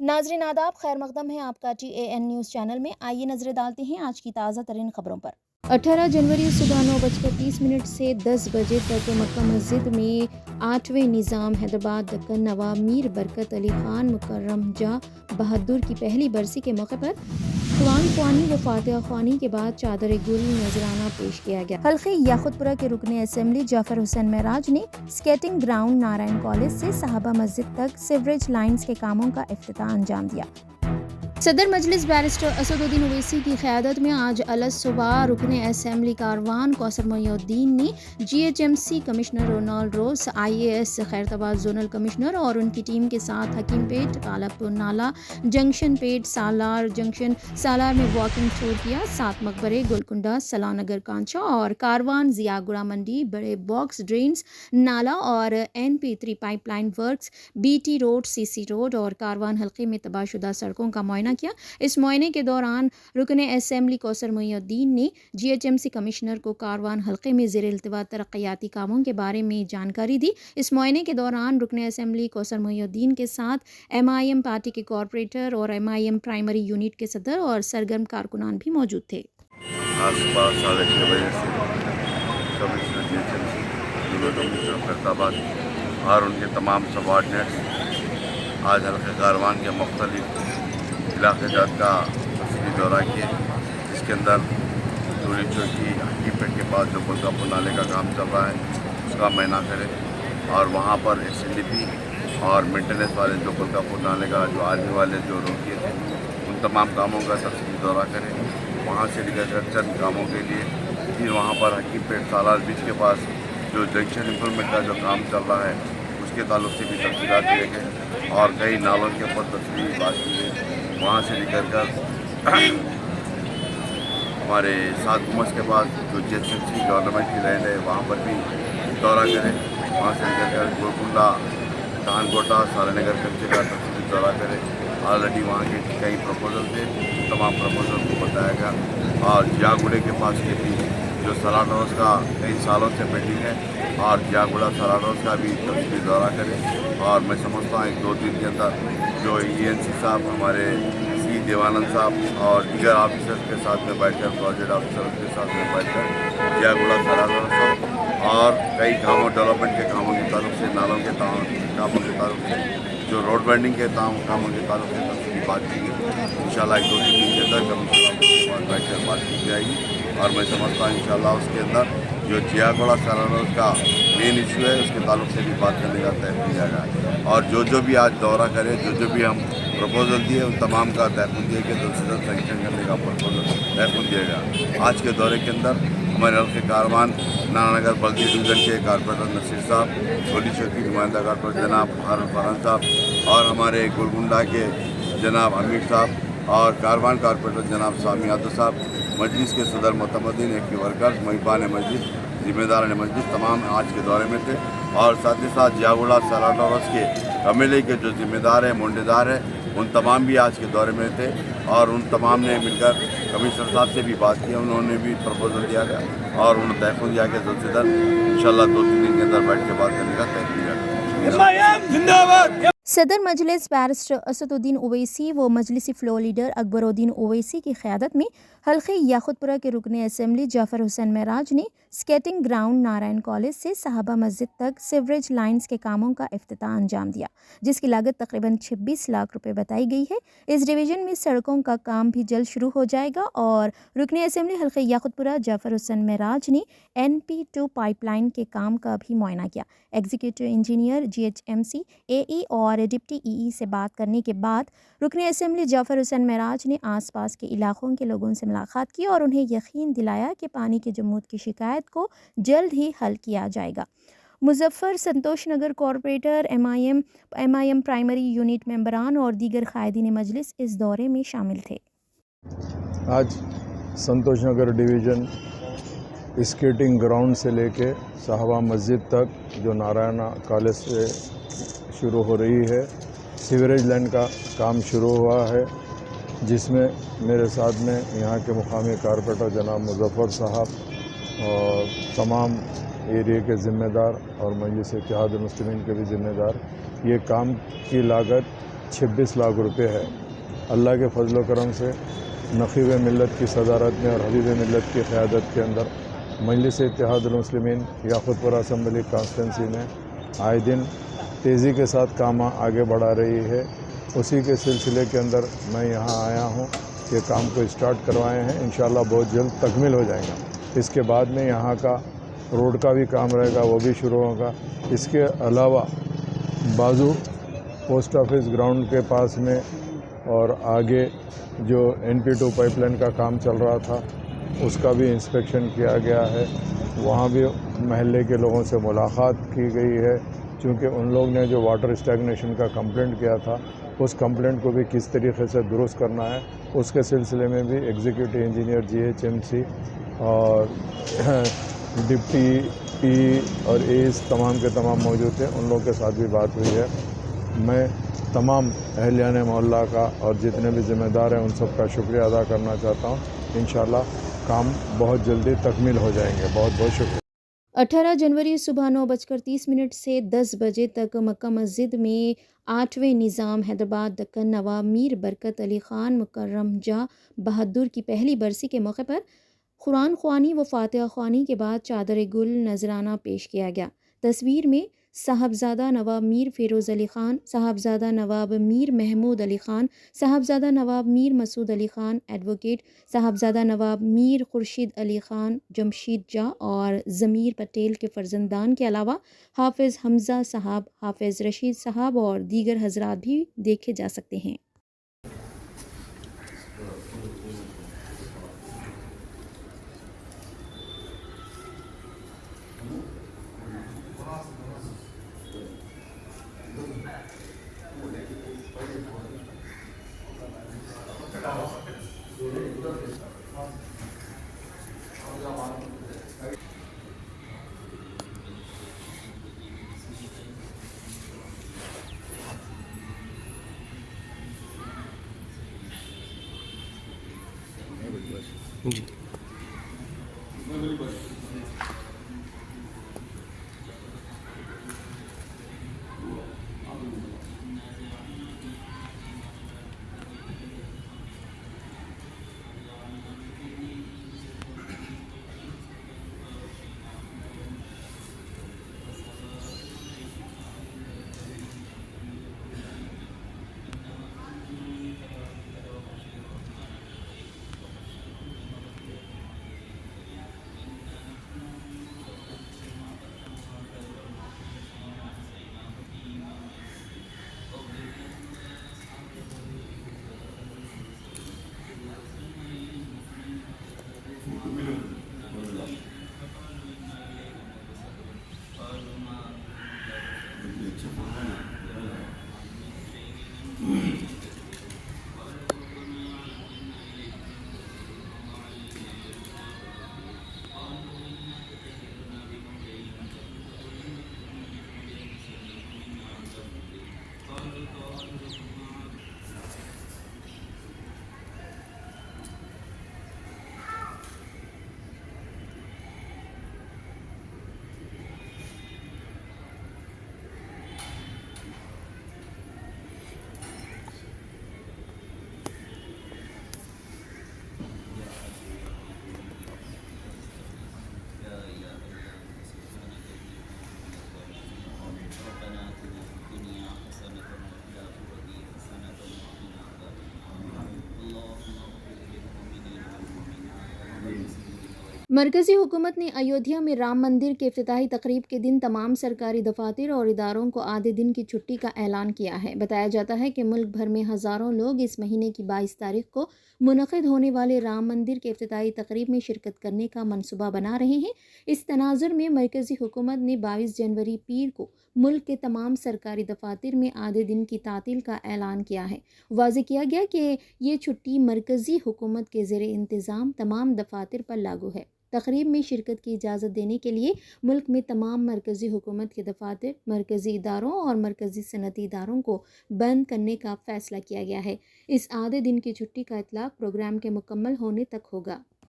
नाजरीन आदाब, खैर मकदम है आपका TAN न्यूज़ चैनल में। आइए नजरें डालते हैं आज की ताज़ा तरीन खबरों पर। 18 जनवरी सुबह 9:30 से 10 बजे तक मक्का मस्जिद में 8वें निज़ाम हैदराबाद दक्कन नवाब मीर बरकत अली खान मुकर्रम जा बहादुर की पहली बरसी के मौके पर कुरान ख्वानी व फातिहा ख्वानी के बाद चादर गुल नजराना पेश किया गया। हल्के याखुतपुरा के रुकने असेंबली जाफर हुसैन महराज ने स्केटिंग ग्राउंड नारायण कॉलेज से साहबा मस्जिद तक सीवरेज लाइन्स के कामों का इफ्तिताह अंजाम दिया। सदर मजलिस बैरिस्टर असदुद्दीन ओवैसी की क़यादत में आज अलस सुबह रुकने असेंबली कारवान कौसर मोइनुद्दीन ने GHMC कमिश्नर रोनाल्ड रोस, IAS खैरताबाद जोनल कमिश्नर और उनकी टीम के साथ हकीमपेट, कालापुर नाला, जंक्शन पेट, सालार जंक्शन, सालार में वॉकिंग टूर किया। 7 मकबरे, गोलकुंडा, सलानगर कांचा और कारवान, जियागुड़ा मंडी, बड़े बॉक्स ड्रेन्स, नाला और NP3 pipeline works, BT road, CC road और कारवान हल्के में तबाहशुदा सड़कों का मुआयना किया। इस मुआयने के दौरान रुकने असेंबली कौसर मोइनुद्दीन ने GHMC कमिश्नर को कारवान हल्के में ज़ेर इल्तिवा तरक्याती कामों के बारे में जानकारी दी। इस मुआयने के दौरान रुकने असेंबली कौसर मोइनुद्दीन के साथ MIM पार्टी के कॉरपोरेटर और MIM प्राइमरी यूनिट के सदर और सरगर्म कारकुनान भी मौजूद थे। आज सुबह 6:30 बजे से कमिश्नर GHMC फैसलाबाद और उनके तमाम सबॉर्डिनेट्स आज हल्के कारवान के मुख्तलिफ इलाके जात का तफसीली दौरा किए, जिसके अंदर चोरी चौकी हकीपेट के पास जो बुल्कापुर नाले का काम चल रहा है उसका मुआयना करें और वहाँ पर SNDP और मेंटेनेंस वाले जो बुल्कापुर नाले का जो आर्मी वाले जो रोकिए थे उन तमाम कामों का तफसीली दौरा करें। वहाँ से लेकर चंद कामों के लिए फिर वहाँ पर हकीमपेट सालार बीच के पास जो जंक्शन इम्प्रूवमेंट का जो काम चल रहा है उसके ताल्लुक से भी तफसीलात दिए गए और कई नालों के ऊपर तफसीली बात की गई। वहाँ से लेकर हमारे 7 गुमस के पास जो GHMC गवर्नमेंट की लैंड है वहाँ पर भी दौरा करें। वहाँ से लेकर गोलकुंडा, कानकोटा, सारानगर कच्चे का तफसीली दौरा करें। ऑलरेडी वहाँ के कई प्रपोजल थे, तमाम प्रपोजल को बताया गया और जागुड़े के पास के भी जो सलाट हाउस का कई सालों से पेंडिंग है और जागुड़ा सलाट हाउस का भी तफसीली दौरा करें। और मैं समझता हूँ 1-2 दिन के अंदर जो ENC साहब, हमारे C देवानंद साहब और दीगर ऑफिसर्स के साथ में बैठकर, प्रोजेक्ट ऑफिसर्स के साथ में बैठकर जागुड़ा सलाट हाउस और कई कामों, डेवलपमेंट के कामों के ताल्लुक से, नालों के कामों के ताल्लुक से, जो रोड बैंडिंग के कामों के ताल्लुक से तफसीली बात की गई। इंशाल्लाह 1-2 दिन के अंदर कमिश्नर बैठकर बात की जाएगी और मैं समझता हूँ इंशाल्लाह उसके अंदर जो जियागुड़ा सलाट हाउस का मेन इशू है उसके ताल्लुक से भी बात करने का तय किया जाएगा और जो भी आज दौरा करें, जो भी हम प्रपोजल दिए उन तमाम का तयफुन दिए कि जल्द से जल्द सैंक्शन करने का प्रपोजल तयफुन दिया गया। आज के दौरे के अंदर हमारे हल्के कारवान नारायणनगर बल्दी डिवीज़न के कारपोरेटर नसीर साहब, गोली चौकी नुमाइंदा कारपोरेटर जनाब हारून फरहान साहब और हमारे गोलकुंडा के जनाब हमीद साहब और कारवान कारपोरेटर जनाब सामी यादव साहब, मजलिस के सदर मुतमद्दीन, एक वर्कर्स, महिबान मजलिस, जिम्मेदार मजलिस तमाम आज के दौरे में थे और साथ ही साथ जागुड़ा सलाट हाउस के कमेले के जो जिम्मेदार है, मुंडेदार है, उन तमाम भी आज के दौरे में थे और उन तमाम ने मिलकर कमिश्नर साहब से भी बात की। उन्होंने भी प्रपोजल दिया गया और उन्होंने तयफुन दिया कि जल्द से जल्द इंशाल्लाह 2-3 दिन के अंदर बैठ के बात करने का तय किया गया। सदर मजलिस बैरिस्टर असदुद्दीन ओवैसी व मजलिसी फ्लोर लीडर अकबरुद्दीन ओवैसी की क़यादत में हल्के याखुतपुरा के रुकने असेंबली जाफर हुसैन महराज ने स्केटिंग ग्राउंड नारायण कॉलेज से साहबा मस्जिद तक सीवरेज लाइन्स के कामों का इफ्तिताह अंजाम दिया, जिसकी लागत तकरीबन 26 लाख रुपए बताई गई है। इस डिवीज़न में सड़कों का काम भी जल्द शुरू हो जाएगा और रुकने असेंबली हल्के याखुतपुरा जाफर हुसैन महराज ने NP2 पाइपलाइन के काम का भी मुआयना किया। एग्जीक्यूटिव इंजीनियर GHMC AE और डिप्टी EE से बात करने के बाद रुकने असेंबली जाफर हुसैन महराज ने आसपास के इलाकों के लोगों से मुलाकात की और उन्हें यकीन दिलाया कि पानी की जमूत की शिकायत को जल्द ही हल किया जाएगा। मुजफ्फर, संतोष नगर कॉरपोरेटर, MIM प्राइमरी यूनिट मेंबरान और दीगर कायदीन मजलिस इस दौरे में शामिल थे। आज संतोष नगर डिवीज़न स्केटिंग ग्राउंड से लेके साहबा मस्जिद तक जो नारायण कॉलेज से शुरू हो रही है, सीवरेज लाइन का काम शुरू हुआ है, जिसमें मेरे साथ में यहाँ के मुकामी कारपोरेटर जनाब मुजफ्फर साहब और तमाम एरिया के ज़िम्मेदार और मजलिस इत्तेहाद मुस्लिमीन के भी ज़िम्मेदार। ये काम की लागत 26 लाख रुपए है। अल्लाह के फजल करम से नक़ीब मिल्लत की सदारत में और हबीब मिल्लत की क़यादत के अंदर मजलिस इत्तेहादुल मुस्लिमीन याक़ूतपुरा असम्बली कॉन्स्टिटेंसी में आए दिन तेज़ी के साथ काम आगे बढ़ा रही है। उसी के सिलसिले के अंदर मैं यहाँ आया हूँ कि काम को स्टार्ट करवाए हैं, इंशाअल्लाह बहुत जल्द तकमील हो जाएगा। इसके बाद में यहाँ का रोड का भी काम रहेगा, वो भी शुरू होगा। इसके अलावा बाजू पोस्ट ऑफिस ग्राउंड के पास में और आगे जो NP2 पाइपलाइन का काम चल रहा था उसका भी इंस्पेक्शन किया गया है। वहाँ भी महल्ले के लोगों से मुलाकात की गई है, क्योंकि उन लोग ने जो वाटर स्टैग्नेशन का कंप्लेंट किया था उस कंप्लेंट को भी किस तरीके से दुरुस्त करना है उसके सिलसिले में भी एग्जीक्यूटिव इंजीनियर GHMC और डिप्टी P और एस तमाम के तमाम मौजूद थे। उन लोगों के साथ भी बात हुई है। मैं तमाम अहलियान मोहल्ला का और जितने भी ज़िम्मेदार हैं उन सब का शुक्रिया अदा करना चाहता हूँ। इंशाअल्लाह काम बहुत जल्दी तकमील हो जाएंगे। बहुत बहुत शुक्रिया। 18 जनवरी सुबह 9:30 से 10 बजे तक मक्का मस्जिद में 8वें निज़ाम हैदराबाद दक्कन नवाब मीर बरकत अली ख़ान मुकर्रम जा बहादुर की पहली बरसी के मौके पर कुरान ख़्वानी व फातिहा ख़्वानी के बाद चादर गुल नजराना पेश किया गया। तस्वीर में साहबजादा नवाब मीर फ़िरोज़ अली ख़ान, साहबजादा नवाब मीर महमूद अली ख़ान, साहबजादा नवाब मीर मसूद अली ख़ान एडवोकेट, साहबजादा नवाब मीर खुर्शीद अली ख़ान जमशीद जा और ज़मीर पटेल के फ़र्जंदान के अलावा हाफ़िज़ हमज़ा साहब, हाफ़िज़ रशीद साहब और दीगर हज़रात भी देखे जा सकते हैं। मरकज़ी हुकूमत ने अयोध्या में राम मंदिर के इफ्तिताही तकरीब के दिन तमाम सरकारी दफातर और इदारों को आधे दिन की छुट्टी का ऐलान किया है। बताया जाता है कि मुल्क भर में हज़ारों लोग इस महीने की 22 तारीख को मुनक़िद होने वाले राम मंदिर के इफ्तिताही तकरीब में शिरकत करने का मनसूबा बना रहे हैं। इस तनाज़ुर में मरकज़ी हुकूमत ने 22 जनवरी पीर को मुल्क के तमाम सरकारी दफातर में आधे दिन की तातील का ऐलान किया है। वाज़ेह किया गया कि ये छुट्टी मरकज़ी हुकूमत के ज़ेरे इंतज़ाम तमाम दफातर पर लागू है। तकरीब में शिरकत की इजाज़त देने के लिए मुल्क में तमाम मरकज़ी हुकूमत के दफातर, मरकज़ी इदारों और मरकज़ी सनती इदारों को बंद करने का फ़ैसला किया गया है। इस आधे दिन की छुट्टी का इतलाक़ प्रोग्राम के मुकम्मल होने तक होगा।